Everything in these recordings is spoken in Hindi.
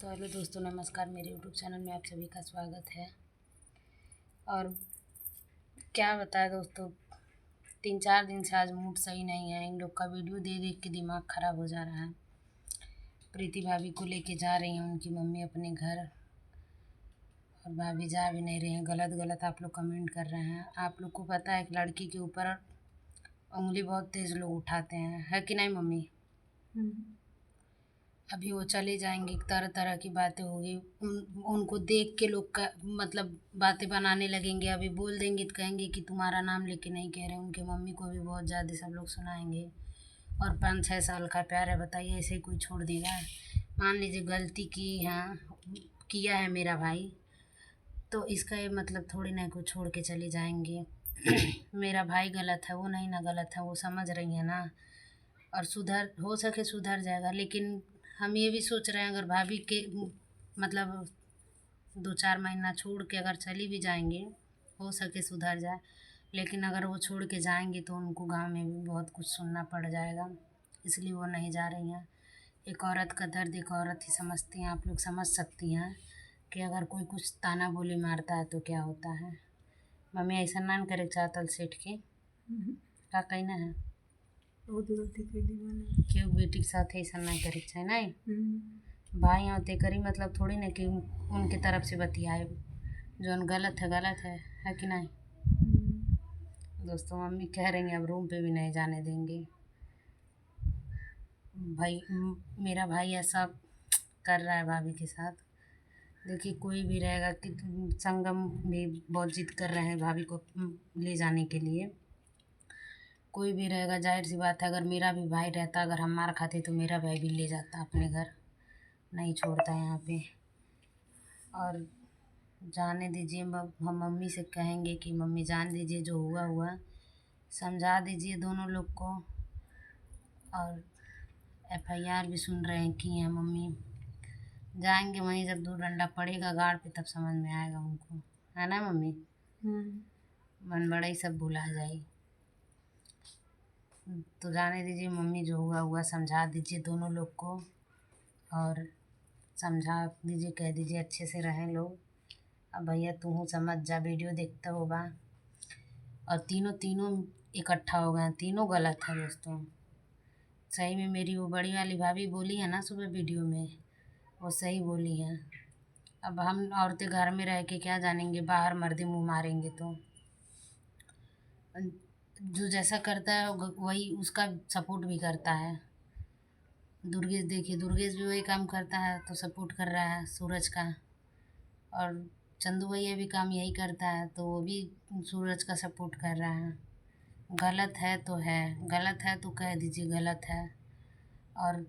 तो हेलो दोस्तों, नमस्कार। मेरे यूट्यूब चैनल में आप सभी का स्वागत है। और क्या बताएं दोस्तों, 3-4 दिन से आज मूड सही नहीं है। इन लोग का वीडियो देख देख के दिमाग ख़राब हो जा रहा है। प्रीति भाभी को लेके जा रही हैं उनकी मम्मी अपने घर, और भाभी जा भी नहीं रही हैं। गलत गलत आप लोग कमेंट कर रहे हैं। आप लोग को पता है, एक लड़की के ऊपर उंगली बहुत तेज़ लोग उठाते हैं, है कि नहीं मम्मी? अभी वो चले जाएंगे, तरह तरह की बातें होगी। उनको देख के लोग का मतलब बातें बनाने लगेंगे। अभी बोल देंगे तो कहेंगे कि तुम्हारा नाम लेके नहीं कह रहे। उनके मम्मी को भी बहुत ज़्यादा सब लोग सुनाएंगे। और 5-6 साल का प्यार है, बताइए, ऐसे ही कोई छोड़ देगा? मान लीजिए गलती की, हाँ किया है मेरा भाई, तो इसका ये मतलब थोड़ी ना को छोड़ के चले जाएंगे। मेरा भाई गलत है, वो नहीं ना गलत है, वो समझ रही है ना। और सुधर हो सके सुधर जाएगा। लेकिन हम ये भी सोच रहे हैं, अगर भाभी के मतलब 2-4 महीना छोड़ के अगर चली भी जाएंगे, हो सके सुधर जाए। लेकिन अगर वो छोड़ के जाएंगे तो उनको गांव में भी बहुत कुछ सुनना पड़ जाएगा, इसलिए वो नहीं जा रही हैं। एक औरत का दर्द एक औरत ही समझती हैं। आप लोग समझ सकती हैं कि अगर कोई कुछ ताना बोली मारता है तो क्या होता है। मम्मी ऐसा ना करे चातल सेठ के का कहना है बहुत गलती कैली बानी। कि वो बेटी के साथ ऐसा ना करे छै नहीं। भाई होते करी मतलब थोड़ी ना कि उनके तरफ से बतियाए। जो गलत है कि नहीं दोस्तों? मम्मी कह रही हैं अब रूम पे भी नहीं जाने देंगे। भाई मेरा भाई ऐसा कर रहा है भाभी के साथ। देखिए, कोई भी रहेगा कि संगम भी बहुत जिद कर रहे हैं भाभी को ले जाने के लिए। कोई भी रहेगा, जाहिर सी बात है, अगर मेरा भी भाई रहता, अगर हम मार खाते तो मेरा भाई भी ले जाता अपने घर, नहीं छोड़ता यहाँ पे। और जाने दीजिए, हम मम्मी से कहेंगे कि मम्मी जान दीजिए, जो हुआ हुआ, समझा दीजिए दोनों लोग को। और एफआईआर भी सुन रहे हैं कि हैं मम्मी। जाएंगे वहीं, जब 2 डंडा पड़ेगा गाड़ पे तब समझ में आएगा उनको, है ना मम्मी? मन बड़ा ही सब भुला जाए। तो जाने दीजिए मम्मी, जो हुआ हुआ, समझा दीजिए दोनों लोग को। और समझा दीजिए, कह दीजिए अच्छे से रहें लोग। अब भैया तू समझ जा, वीडियो देखता होगा। और तीनों तीनों इकट्ठा हो गए, तीनों गलत है दोस्तों। सही में मेरी वो बड़ी वाली भाभी बोली है ना सुबह वीडियो में, वो सही बोली है। अब हम औरतें घर में रह के क्या जानेंगे, बाहर मर्दे मुँह मारेंगे तो जो जैसा करता है वही उसका सपोर्ट भी करता है। दुर्गेश देखिए, दुर्गेश भी वही काम करता है तो सपोर्ट कर रहा है सूरज का। और चंदू भैया भी काम यही करता है तो वो भी सूरज का सपोर्ट कर रहा है। गलत है तो है, गलत है तो कह दीजिए गलत है। और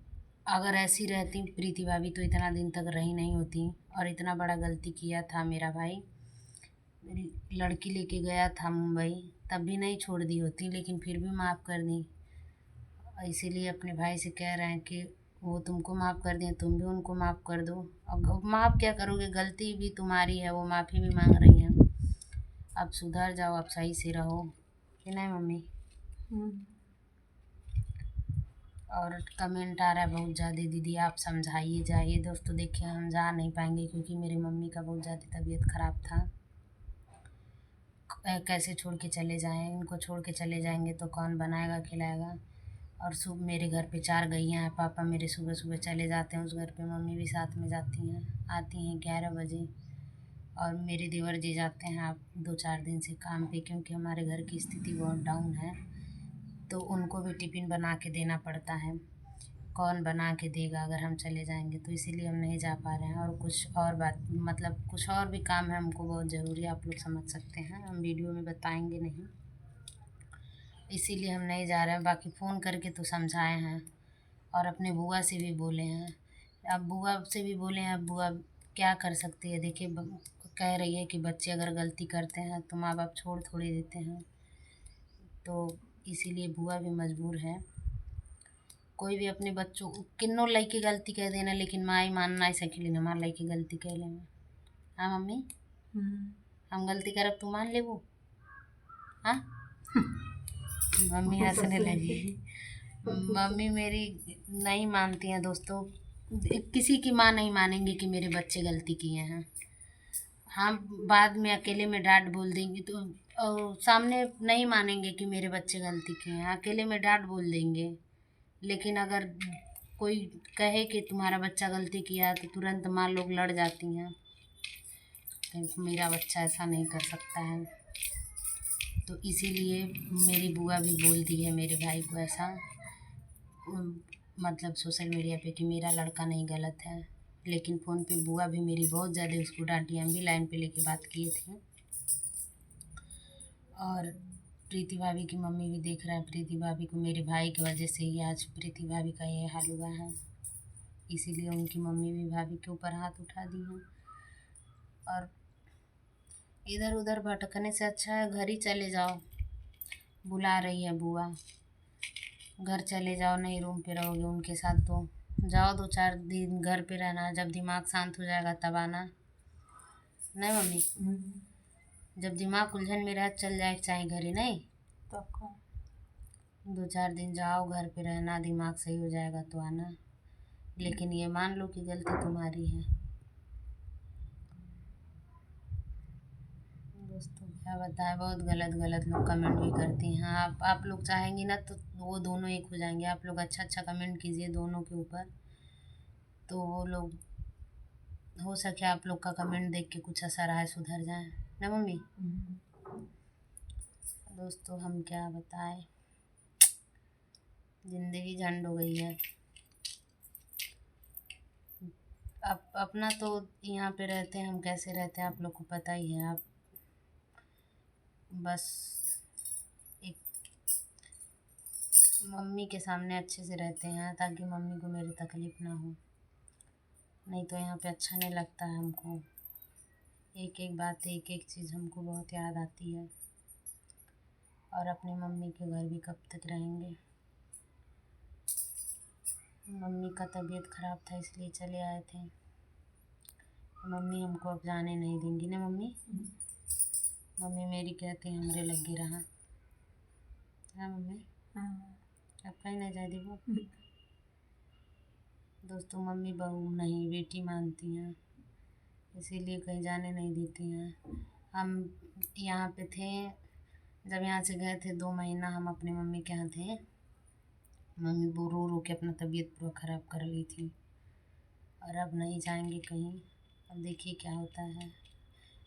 अगर ऐसी रहती प्रीति भाभी तो इतना दिन तक रही नहीं होती। और इतना बड़ा गलती किया था मेरा भाई, लड़की लेके गया था मुंबई, तब भी नहीं छोड़ दी होती, लेकिन फिर भी माफ़ कर दी। इसीलिए अपने भाई से कह रहे हैं कि वो तुमको माफ़ कर दिए, तुम भी उनको माफ़ कर दो। अब माफ़ क्या करोगे, गलती भी तुम्हारी है, वो माफ़ी भी मांग रही हैं। अब सुधर जाओ, अब सही से रहो, कि नहीं मम्मी? और कमेंट आ रहा है बहुत ज़्यादा, दीदी आप समझाइए जाइए। दोस्तों देखिए, हम जा नहीं पाएंगे क्योंकि मेरी मम्मी का बहुत ज़्यादा तबीयत ख़राब था। कैसे छोड़ के चले जाएं? इनको छोड़ के चले जाएंगे तो कौन बनाएगा खिलाएगा? और सुबह मेरे घर पे 4 गैयाँ हैं। पापा मेरे सुबह सुबह चले जाते हैं उस घर पे, मम्मी भी साथ में जाती हैं, आती हैं 11 बजे। और मेरे देवर जी जाते हैं आप 2-4 दिन से काम पे, क्योंकि हमारे घर की स्थिति बहुत डाउन है, तो उनको भी टिफ़िन बना के देना पड़ता है। कौन बना के देगा अगर हम चले जाएंगे? तो इसीलिए हम नहीं जा पा रहे हैं। और कुछ और बात मतलब कुछ और भी काम है हमको, बहुत ज़रूरी, आप लोग समझ सकते हैं, हम वीडियो में बताएंगे नहीं, इसीलिए हम नहीं जा रहे हैं। बाकी फ़ोन करके तो समझाए हैं, और अपने बुआ से भी बोले हैं। अब बुआ से भी बोले हैं, अब बुआ क्या कर सकती है? देखिए, कह रही है कि बच्चे अगर गलती करते हैं तो माँ बाप छोड़ थोड़ी देते हैं, तो इसीलिए बुआ भी मजबूर है। कोई भी अपने बच्चों को किन्नो लड़की गलती कह देना, लेकिन माँ ही मान नहीं सकेली ना हमार लड़की गलती कह ले। हाँ मम्मी, हम गलती करब तू मान लेबू? हाँ मम्मी हंसने लगी। मम्मी मेरी नहीं मानती हैं दोस्तों। किसी की माँ नहीं मानेंगे कि मेरे बच्चे गलती किए हैं। हाँ, बाद में अकेले में डांट बोल देंगी तो सामने नहीं मानेंगे कि मेरे बच्चे गलती किए हैं, अकेले में डांट बोल देंगे। लेकिन अगर कोई कहे कि तुम्हारा बच्चा गलती किया है तो तुरंत माँ लोग लड़ जाती हैं। तो मेरा बच्चा ऐसा नहीं कर सकता है, तो इसीलिए मेरी बुआ भी बोलती है मेरे भाई को ऐसा, मतलब सोशल मीडिया पे, कि मेरा लड़का नहीं गलत है। लेकिन फ़ोन पे बुआ भी मेरी बहुत ज़्यादा उसको डांटी, हम भी लाइन पे लेके बात किए थे। और प्रीति भाभी की मम्मी भी देख रहा है, प्रीति भाभी को मेरे भाई की वजह से ही आज प्रीति भाभी का ये हाल हुआ है। इसीलिए उनकी मम्मी भी भाभी के ऊपर हाथ उठा दी है। और इधर उधर भटकने से अच्छा है घर ही चले जाओ। बुला रही है बुआ, घर चले जाओ, नहीं रूम पे रहोगे उनके साथ तो जाओ, 2-4 दिन घर पे रहना, जब दिमाग शांत हो जाएगा तब आना। नहीं मम्मी, जब दिमाग उलझन में रह चल जाए चाहे घर ही, नहीं तो आपका 2-4 दिन जाओ घर पे रहना, दिमाग सही हो जाएगा तो आना। लेकिन ये मान लो कि गलती तुम्हारी है। दोस्तों क्या बताएं, बहुत गलत गलत लोग कमेंट भी करती हैं। आप लोग चाहेंगी ना तो वो दोनों एक हो जाएंगे। आप लोग अच्छा अच्छा कमेंट कीजिए दोनों के ऊपर, तो वो लोग, हो सके आप लोग का कमेंट देख के कुछ असर आए, सुधर जाए ना मम्मी। दोस्तों हम क्या बताएं, ज़िंदगी झंड हो गई है। अपना तो यहाँ पे रहते हैं, हम कैसे रहते हैं आप लोग को पता ही है। आप बस एक मम्मी के सामने अच्छे से रहते हैं ताकि मम्मी को मेरी तकलीफ़ ना हो, नहीं तो यहाँ पे अच्छा नहीं लगता है हमको। एक एक बात, एक एक चीज़ हमको बहुत याद आती है। और अपनी मम्मी के घर भी कब तक रहेंगे। मम्मी का तबीयत ख़राब था इसलिए चले आए थे। मम्मी हमको अब जाने नहीं देंगी ना मम्मी। मम्मी मेरी कहती हैं हमरे लगे रहा। हाँ मम्मी, अब कहीं नहीं जा दी वो। दोस्तों मम्मी बहू नहीं बेटी मानती हैं, इसीलिए कहीं जाने नहीं देती हैं। हम यहाँ पे थे, जब यहाँ से गए थे 2 महीना हम अपने मम्मी के यहाँ थे। मम्मी वो रो रो के अपना तबीयत पूरा ख़राब कर ली थी। और अब नहीं जाएंगे कहीं, अब देखिए क्या होता है।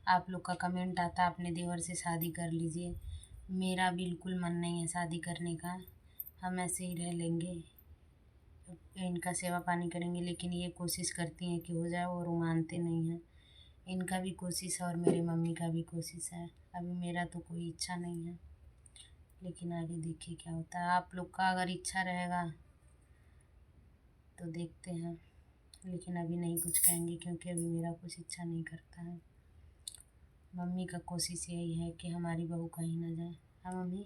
आप लोग का कमेंट आता अपने देवर से शादी कर लीजिए, मेरा बिल्कुल मन नहीं है शादी करने का। हम ऐसे ही रह लेंगे, इनका सेवा पानी करेंगे। लेकिन ये कोशिश करती हैं कि हो जाए, और वो मानते नहीं हैं। इनका भी कोशिश है और मेरी मम्मी का भी कोशिश है। अभी मेरा तो कोई इच्छा नहीं है, लेकिन आगे देखिए क्या होता है। आप लोग का अगर इच्छा रहेगा तो देखते हैं, लेकिन अभी नहीं कुछ कहेंगे क्योंकि अभी मेरा कुछ इच्छा नहीं करता है। मम्मी का कोशिश यही है कि हमारी बहू कहीं ना जाए। हाँ मम्मी।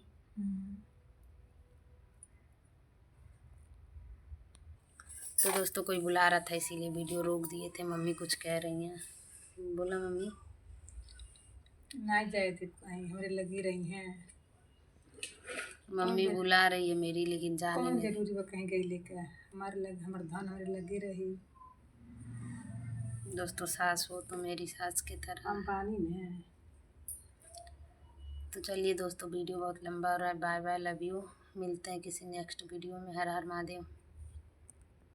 तो दोस्तों कोई बुला रहा था इसीलिए वीडियो रोक दिए थे। मम्मी कुछ कह रही हैं, बोला मम्मी। नहीं जाए थे कहीं, हमारे लगी रही हैं। मम्मी बुला रही है मेरी, लेकिन जाने कौन नहीं। जरूरी बा कहीं गई लेकर, हमारे लग हमारे धन हमारे लगे रही। दोस्तों सास हो तो मेरी सास की तरह। हम पानी में। तो चलिए दोस्तों, वीडियो बहुत लंबा हो रहा है। Bye bye, love you. मिलते हैं किसी नेक्स्ट वीडियो में। हर हर महादेव।